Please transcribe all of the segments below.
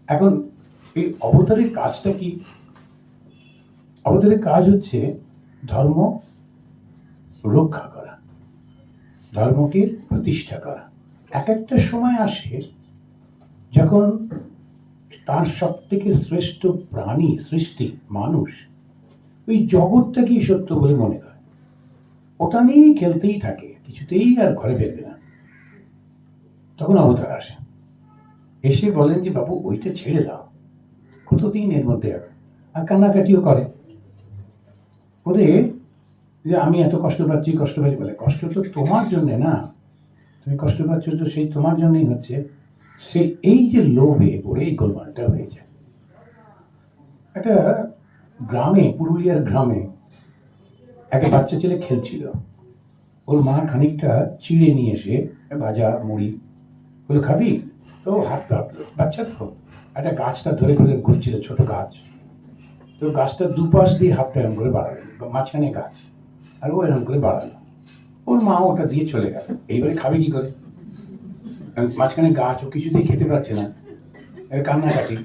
এখন এই অবতারের কাজটা কি? অবতারের কাজ হচ্ছে ধর্ম রক্ষা করা, ধর্মকে প্রতিষ্ঠা করা। এক একটা সময় আসে যখন তার সব থেকে শ্রেষ্ঠ প্রাণী সৃষ্টি মানুষ ওই জগৎটাকেই সত্য বলে মনে করে, ওটা নিয়েই খেলতেই থাকে, কিছুতেই আর ঘরে ফেলবে না। তখন অবতার আসে, এসে বলেন যে বাবু ওইটা ছেড়ে দাও, কতদিন এর মধ্যে আর কান্নাকাটিও করে ওরে যে আমি এত কষ্ট পাচ্ছি বলে, কষ্ট তো তোমার জন্যে না, তুমি কষ্ট পাচ্ছ তো সেই তোমার জন্যই হচ্ছে। সে এই যে লোভে পড়ে এই গোলমালটা হয়ে যায়। একটা গ্রামে, পুরুলিয়ার গ্রামে একটা বাচ্চা ছেলে খেলছিল, ওর মা খানিকটা চিড়ে নিয়ে এসে ভাজা মুড়ি বলে খাবি, তো হাত কাঁপলো, বাচ্চা তো একটা গাছটা ধরে ধরে ঘুরছিল, ছোট গাছ, তো গাছটা দুপাশ দিয়ে হাতটা এরম করে বাড়ালো, মাঝখানে গাছ, আর ও এরম করে বাড়ালো, ওর মা ওটা দিয়ে চলে গেল। এইবারে খাবে কি করে, মাঝখানে গাছ, ও কিছুতেই খেতে পারছে না, এবার কান্নাকাটি।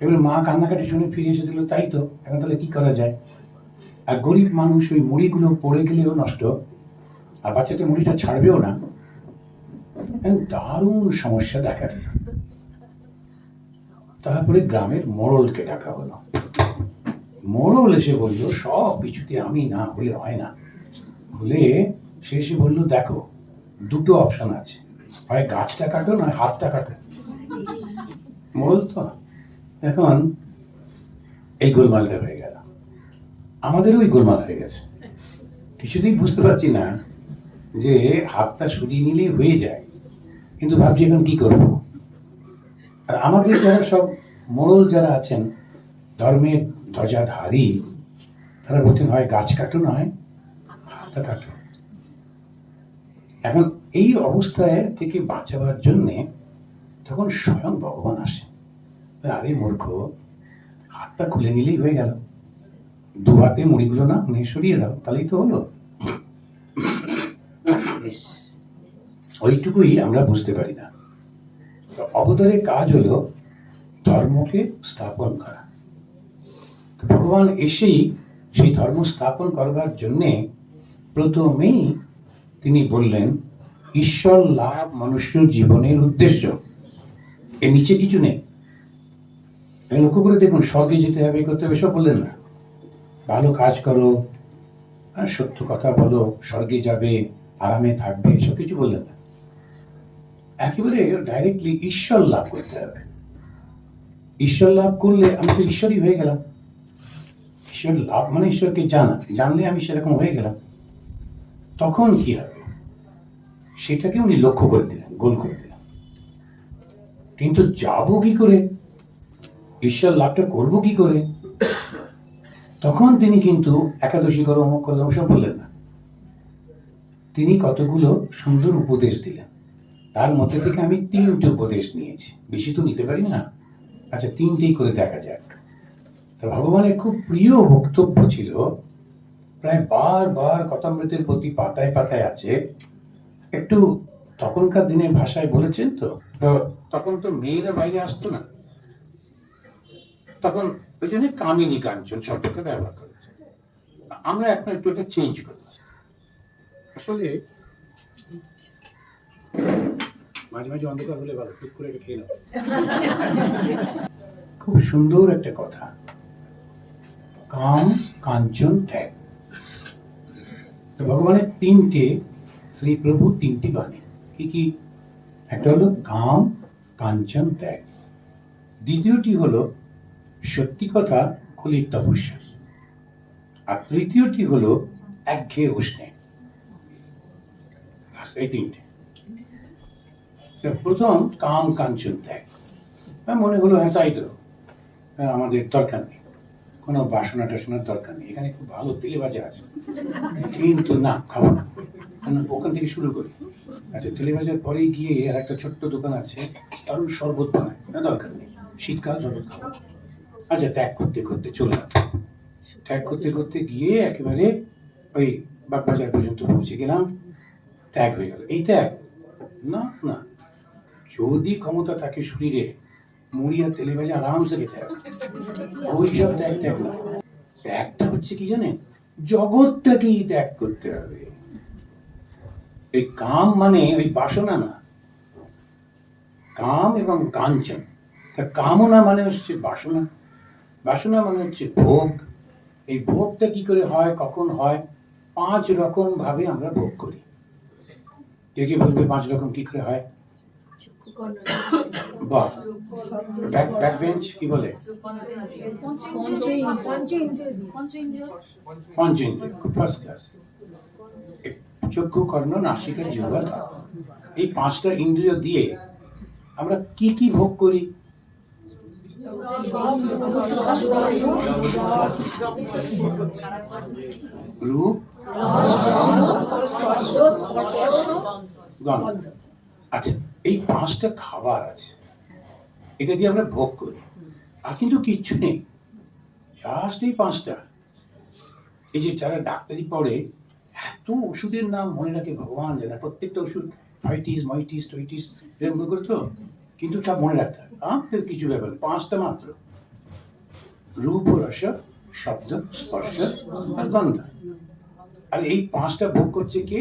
এবার মা কান্নাকাটি শুনে ফিরে এসে দিল, তাই তো, এখন তাহলে কি করা যায়? আর গরিব মানুষ, ওই মুড়িগুলো পড়ে গেলেও নষ্ট, আর বাচ্চাটা মুড়িটা ছাড়বেও না, দারুণ সমস্যা দেখা দিল। তারপরে গ্রামের মোড়লকে ডাকা হলো। মোড়ল এসে বলল সব কিছুতে আমি না হলে হয় না, বলে সে এসে বলল দেখো দুটো অপশন আছে, হয় গাছটা কাটো নয় হাতটা কাটো। মোড়ল তো এখন এই গোলমালটা হয়ে গেল, আমাদেরও ওই গোলমাল হয়ে গেছে। কিছুতেই বুঝতে পারছি না যে হাতটা সরিয়ে নিলেই হয়ে যায়, কিন্তু ভাবছি এখন কি করব। আর আমাদের যারা সব মোড়ল যারা আছেন, ধর্মের ধ্বজাধারী, তারা বলছেন হয় গাছ কাটো নয় হাতটা কাটো। এখন এই অবস্থায় থেকে বাঁচাবার জন্যে তখন স্বয়ং ভগবান আসে, আরে মূর্খ, হাতটা খুলে নিলেই হয়ে গেল, দু হাতে মুড়িগুলো না নিয়ে সরিয়ে দাও, তাহলেই তো হলো। ওইটুকুই আমরা বুঝতে পারি না। অবতারের কাজ হলো ধর্মকে স্থাপন করা। ভগবান এসেই সেই ধর্ম স্থাপন করবার জন্যে প্রথমেই তিনি বললেন ঈশ্বর লাভ মনুষ্য জীবনের উদ্দেশ্য, এর নিচে কিছু নেই। লক্ষ্য করে দেখুন, স্বর্গে যেতে হবে, করতে হবে, সব বললেন না। ভালো কাজ করো, সত্য কথা বলো, স্বর্গে যাবে, আরামে থাকবে, এসব কিছু বললেন না। একেবারে ডাইরেক্টলি ঈশ্বর লাভ করতে হবে। ঈশ্বর লাভ করলে আমি তো ঈশ্বরই হয়ে গেলাম। ঈশ্বর লাভ মানে ঈশ্বরকে জানা, জানলে আমি সেরকম হয়ে গেলাম। তখন কি হবে সেটাকে উনি লক্ষ্য করে দিলেন, গোল করে দিলেন। কিন্তু যাবো কি করে, ঈশ্বর লাভটা করবো কি করে, তখন তিনি কিন্তু একাদশী করো, অমুক করো, সব বললেন না। তিনি কতগুলো সুন্দর উপদেশ দিলেন, তার মধ্যে থেকে আমি 3টে উপদেশ নিয়েছি, বেশি তো নিতে পারি না। আচ্ছা, 3টেই করে দেখা যাক। তো ভগবানের খুব প্রিয় বক্তব্য ছিল, প্রায় বারবার কথামৃতের প্রতি পাতায় পাতায় আছে। একটু তখনকার দিনের ভাষায় বলেছেন তো, তখন তো মেয়েরা বাইরে আসতো না, তখন ওই জন্য কামিনী কাঞ্চন শব্দটা ব্যবহার করেছে। আমরা এখন একটু এটা চেঞ্জ করেছি। আসলে মাঝে মাঝে অন্ধকার হলে ভালো, টুক করে খেয়ে নাও। খুব সুন্দর একটা কথা, কাম কাঞ্চন ত্যাগ। তো ভগবানের 3টে, শ্রী প্রভু 3টি বাণী, কি কি? একটা হলো কাম কাঞ্চন ত্যাগ, দ্বিতীয়টি হলো সত্যি কথা কলির তপস্যা, আর তৃতীয়টি হলো একঘেয়ে উষ্ণে। এই 3টে। প্রথম কাম কাঞ্চন ত্যাগ, মনে হলো হ্যাঁ তাই তো, আমাদের দরকার নেই, কোনো বাসনা টাসনার দরকার নেই, এখানে খুব ভালো তেলে ভাজা আছে, কিন্তু না, খাবো না, ওখান থেকে শুরু করি। আচ্ছা, তেলে ভাজার পরেই গিয়ে আর একটা ছোট্ট দোকান আছে, কারণ শরবত বানায়, না দরকার নেই, শীতকাল শরবত খাবো। আচ্ছা, ত্যাগ করতে করতে চললাম, ত্যাগ করতে করতে গিয়ে একেবারে ওই বাগবাজার পর্যন্ত পৌঁছে গেলাম, ত্যাগ হয়ে গেল। এই ত্যাগ না, না, যদি ক্ষমতা থাকে শরীরে, মুড়ি আর তেলে ভাজা আরামসে খেতে হবে, ওইসব ত্যাগ ত্যাগ না। ত্যাগটা হচ্ছে কি জানেন, জগৎটাকেই ত্যাগ করতে হবে। এই কাম মানে ওই বাসনা না, কাম এবং কাঞ্চন। কামনা মানে হচ্ছে বাসনা, বাসনা মানে হচ্ছে ভোগ। এই ভোগটা কি করে হয়, কখন হয়? 5 রকম ভাবে আমরা ভোগ করি। কে কে বলবে 5 রকম কি করে হয়? বাহ, ব্যাক বেঞ্চ কি বলে? পঞ্চেন্দ্রিয়, ফার্স্ট ক্লাস। চক্ষু, কর্ণ, নাসিকা, জিহ্বা, দাঁত। এই 5টা ইন্দ্রিয় দিয়ে আমরা কি কি ভোগ করি? রূপ, গন্ধ। আচ্ছা, এই 5টা খাবার আছে, এটা দিয়ে আমরা ভোগ করি। আর কিন্তু কিচ্ছু নেই, জাস্ট এই 5টা। এই যে যারা ডাক্তারি পড়ে, এত ওষুধের নাম মনে রাখে ভগবান জানে। প্রত্যেকটা ওষুধ ফাইটিস, মাইটিস, টইটিস এরকম করে তো, কিন্তু সব মনে রাখতে হবে। কিছু ব্যাপার, 5টা মাত্র। রূপ, রস, শব্দ, স্পর্শ আর গন্ধ। আর এই 5টা ভোগ করছে কে?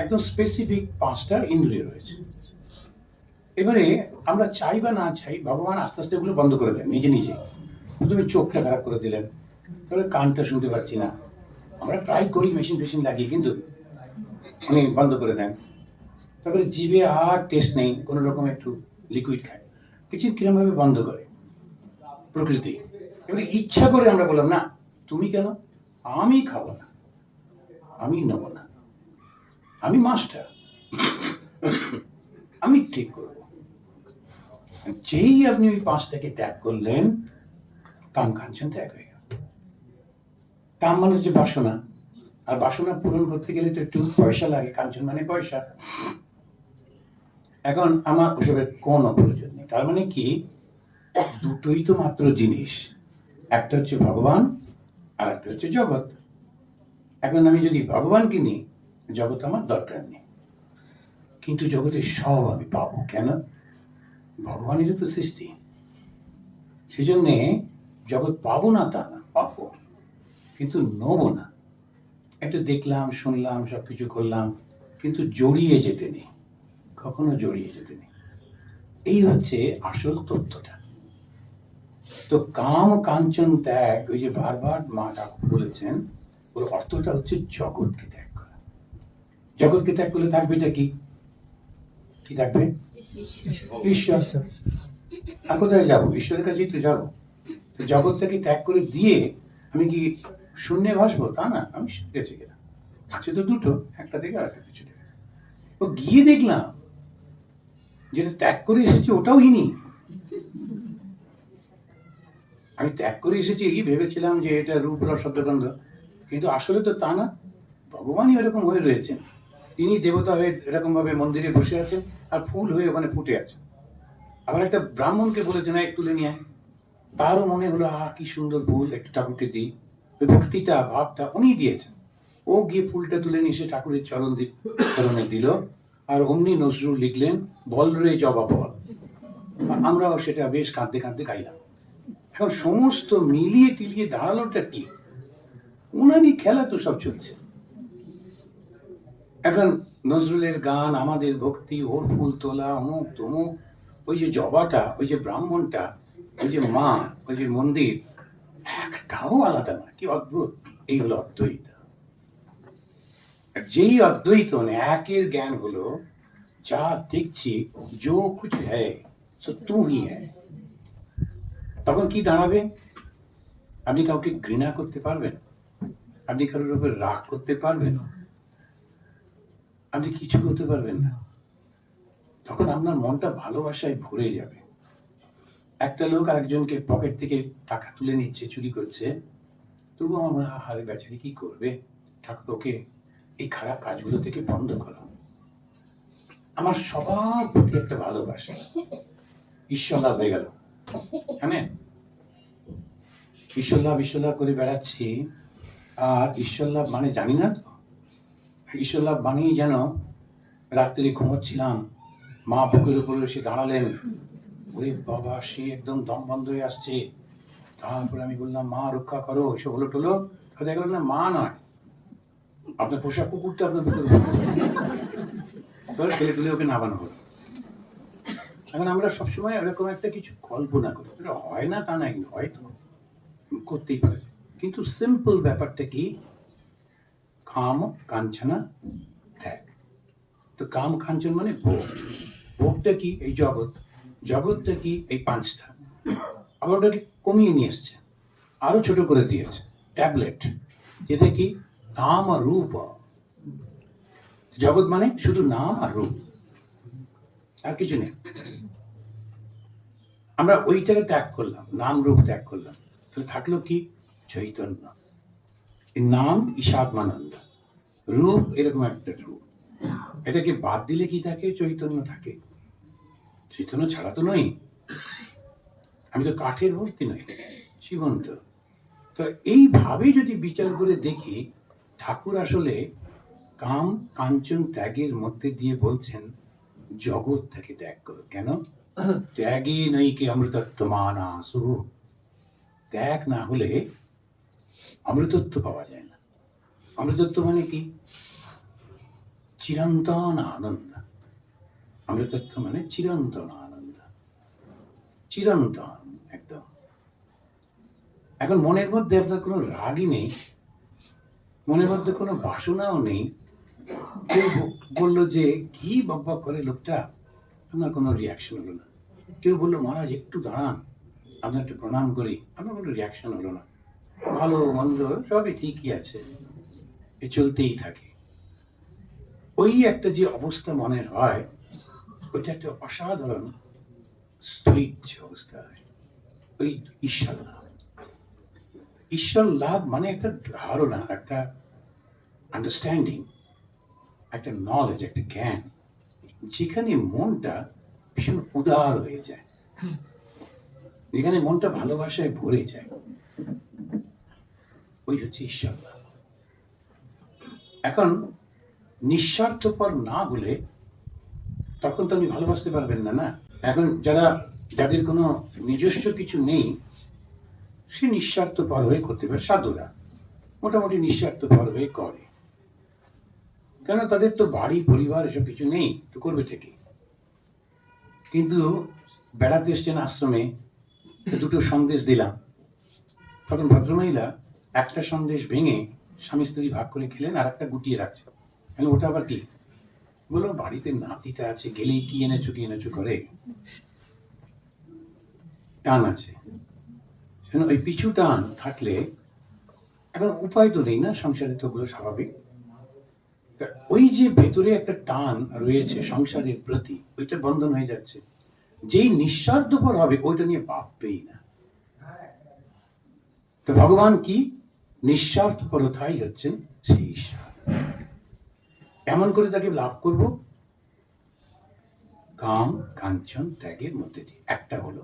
একদম স্পেসিফিক 5টা ইন্দ্রিয় রয়েছে। এবারে আমরা চাই বা না চাই, ভগবান আস্তে আস্তে এগুলো বন্ধ করে দেন নিজে নিজে। তুমি চোখটা খারাপ করে দিলেন, তাহলে কানটা শুনতে পাচ্ছি না। আমরা ট্রাই করি মেশিন ফেশিন লাগিয়ে, কিন্তু উনি বন্ধ করে দেন। তারপরে জিভে আর টেস্ট নেই, কোনো রকম একটু লিকুইড খায়, কিছু কিরমভাবে বন্ধ করে প্রকৃতি। এবারে ইচ্ছা করে আমরা বললাম না, তুমি কেন? আমি খাবো না, আমি নেব না, আমি মাস্টার, আমি ঠিক করব। যেই আপনি ওই 5টাকে ত্যাগ করলেন, কাম কাঞ্চন ত্যাগ হয়ে গেল। কাম মানে হচ্ছে বাসনা, আর বাসনা পূরণ করতে গেলে তো একটু পয়সা লাগে। কাঞ্চন মানে পয়সা। এখন আমার ওসবের কোনো প্রয়োজন নেই। তার মানে কি, দুটোই তো মাত্র জিনিস, একটা হচ্ছে ভগবান আর একটা হচ্ছে জগৎ। এখন আমি যদি ভগবানকে নিই, জগৎ আমার দরকার নেই, কিন্তু জগতের সব আমি পাবো। কেন? ভগবানেরই তো সৃষ্টি। সেজন্যে জগৎ পাবো না তা না, পাবো, কিন্তু নেব না। একটু দেখলাম, শুনলাম, সবকিছু করলাম, কিন্তু জড়িয়ে যেতে নেই, কখনো জড়িয়ে যেতে নেই। এই হচ্ছে আসল তথ্যটা। তো কাম কাঞ্চন ত্যাগ, ওই যে বারবার মা ঠাকুর বলেছেন, ওর অর্থটা হচ্ছে জগৎকে ত্যাগ করা। জগৎকে ত্যাগ করলে থাকবেটা কি? কি থাকবে? ঈশ্বর। আর কোথায় যাবো? ঈশ্বরের কাছেই তো যাবো। তো জগৎটাকে ত্যাগ করে দিয়ে আমি কি শূন্যে ভাসবো? তা না, আমি গেছি কিনা, আছে তো দুটো, একটা থেকে আর একটা চলে গেল। ও গিয়ে দেখলাম যেটা ত্যাগ করে এসেছি ওটাও হিনি। আমি ত্যাগ করে এসেছি, ভেবেছিলাম যে এটা রূপ, রস, শব্দ, গন্ধ, কিন্তু আসলে তো তা না। ভগবানই এরকম হয়ে রয়েছেন, তিনি দেবতা হয়ে এরকম ভাবে মন্দিরে বসে আছেন, আর ফুল হয়ে ওখানে ফুটে আছে। আবার একটা ব্রাহ্মণকে বলেছে না, তুলে নিয়ে আয়। তারও মনে হলো, কি সুন্দর ফুল, একটু ঠাকুরকে দিই। ওই ভক্তিটা, ভাবটা উনি দিয়েছেন। ও গিয়ে ফুলটা তুলে নিয়ে এসে ঠাকুরের চরণে দিল, আর অমনি নজরুল লিখলেন, বল রে জবা বল। আমরাও সেটা বেশ কাঁদতে কাঁদতে গাইলাম। এখন সমস্ত মিলিয়ে টিলিয়ে দাঁড়ালোটা কি? উনারই খেলা তো সব চলছে। এখন নজরুলের গান, আমাদের ভক্তি, ওর ফুল তোলা, অমুক তমুক, ওই যে জবাটা, ওই যে ব্রাহ্মণটা, ওই যে মা, ওই যে মন্দির, একটাও আলাদা না। কি অদ্ভুত! এই হলো অদ্বৈত। যেই অদ্বৈত মানে একের জ্ঞান হলো, যা দেখছি जो कुछ है सो तू ही है, তখন কি দাঁড়াবে? আপনি কাউকে ঘৃণা করতে পারবেন? আপনি কারোর উপর রাগ করতে পারবেন? আপনি কিছু করতে পারবেন না। তখন আপনার মনটা ভালোবাসায় ভরে যাবে। একটা লোক আরেকজনকে পকেট থেকে টাকা তুলে নিচ্ছে, চুরি করছে, তবুও আমরা হারে বেচারি কি করবে, ঠাকুর ওকে এই খারাপ কাজগুলো থেকে বন্ধ করো। আমার সবার প্রতি একটা ভালোবাসা, ঈশ্বর লাভ হয়ে গেল। জানেন, ঈশ্বর লাভ করে বেড়াচ্ছি, আর ঈশ্বর লাভ মানে জানি না তো। ঈশ্বর লাভ মানেই যেন রাত্রে ঘুমোচ্ছিলাম, মা বুকের উপরে এসে দাঁড়ালেন, ওরে বাবা, সে একদম দম বন্ধ হয়ে আসছে। তারপরে আমি বললাম, মা রক্ষা করো, এসব হলো টলো। দেখলাম না, মা নয়, আপনার পোষা কুকুরটা আপনার ভিতরে ঠেলে টুলে ওকে নামানো হলো। এখন আমরা সবসময় এরকম একটা কিছু কল্পনা করি, এটা হয় না তা না, কিন্তু হয়তো করতেই পারে। কিন্তু সিম্পল ব্যাপারটা কি, কাম কাঞ্চনা ত্যাগ। তো কাম কাঞ্চন মানে ভোগ। ভোগটা কি? এই জগৎ। জগৎটা কি? এই পাঁচটা। আবার ওটাকে কমিয়ে নিয়ে এসছে, আরো ছোট করে দিয়েছে, ট্যাবলেট, যেটা কি নাম আর রূপ। জগৎ মানে শুধু নাম আর রূপ, আর কিছু নেই। আমরা ওইটাকে ত্যাগ করলাম, নাম রূপ ত্যাগ করলাম, তাহলে থাকলো কি? চৈতন্য। নাম ঈশাত্মানন্দ, রূপ এরকম একটা রূপ। এটাকে বাদ দিলে কি থাকে? চৈতন্য থাকে। চৈতন্য ছাড়া তো নই, আমি তো কাঠের মূর্তি নই, জীবন্ত। তো এইভাবে যদি বিচার করে দেখি, ঠাকুর আসলে কাম কাঞ্চন ত্যাগের মধ্যে দিয়ে বলছেন জগৎ থেকে ত্যাগ করো। কেন? ত্যাগে নৈকে অমৃতত্ব মানাসু। ত্যাগ না হলে অমৃতত্ব পাওয়া যায় না। অমৃতত্ব মানে কি? চিরন্তন আনন্দ। অমৃতত্ব মানে চিরন্তন আনন্দ, চিরন্তন একদম। এখন মনের মধ্যে আপনার কোনো রাগই নেই, মনের মধ্যে কোনো বাসনাও নেই। কেউ বললো যে কি বকবক করে লোকটা, আপনার কোনো রিয়াকশন হলো না। কেউ বললো মহারাজ একটু দাঁড়ান, আপনার একটু প্রণাম করি, আপনার কোনো রিয়াকশন হলো না। ভালো মন্দ সবই ঠিকই আছে, এ চলতেই থাকে। ওই একটা যে অবস্থা মনের হয়, ওইটা একটা অসাধারণ স্থৈর্য অবস্থা হয়। ওই ঈশ্বর লাভ। ঈশ্বর লাভ মানে একটা ধারণা, একটা আন্ডারস্ট্যান্ডিং, একটা নলেজ, একটা জ্ঞান, যেখানে মনটা ভীষণ উদার হয়ে যায়, যেখানে মনটা ভালোবাসায় ভরে যায়, ওই হচ্ছে ঈশ্বর লাভ। এখন নিঃস্বার্থপর না বলে তখন তো আপনি ভালোবাসতে পারবেন না। না, এখন যাদের কোনো নিজস্ব কিছু নেই, সে নিঃস্বার্থপর হয়ে করতে পারে। সাধুরা মোটামুটি নিঃস্বার্থপর হয়ে করে, কেন? তাদের তো বাড়ি পরিবার এসব কিছু নেই, তো করবে থেকে। কিন্তু বেড়াতে এসছেন আশ্রমে, দুটো সন্দেশ দিলাম, তখন ভদ্রমহিলা একটা সন্দেশ ভেঙে স্বামী স্ত্রী ভাগ করে খেলেন, আর একটা গুটিয়ে রাখছে। ওটা আবার কি? বললো বাড়িতে নাতিটা আছে, গেলেই কি এনেছো কি এনেছো করে, টান আছে। ওই পিছু টান থাকলে এখন উপায় তো নেই না, সংসারে তো ওগুলো স্বাভাবিক। ওই যে ভেতরে একটা টান রয়েছে সংসারের প্রতি, ওইটা বন্ধন হয়ে যাচ্ছে। যেই নিঃস্বার্থপর হবে ওইটা নিয়ে ভাববেই না। তো ভগবান কি? নিঃস্বার্থপরতাই হচ্ছেন সেই ঈশ্বর। এমন করে তাকে লাভ করব কাম কাঞ্চন ত্যাগের মধ্যে দিয়ে। একটা হলো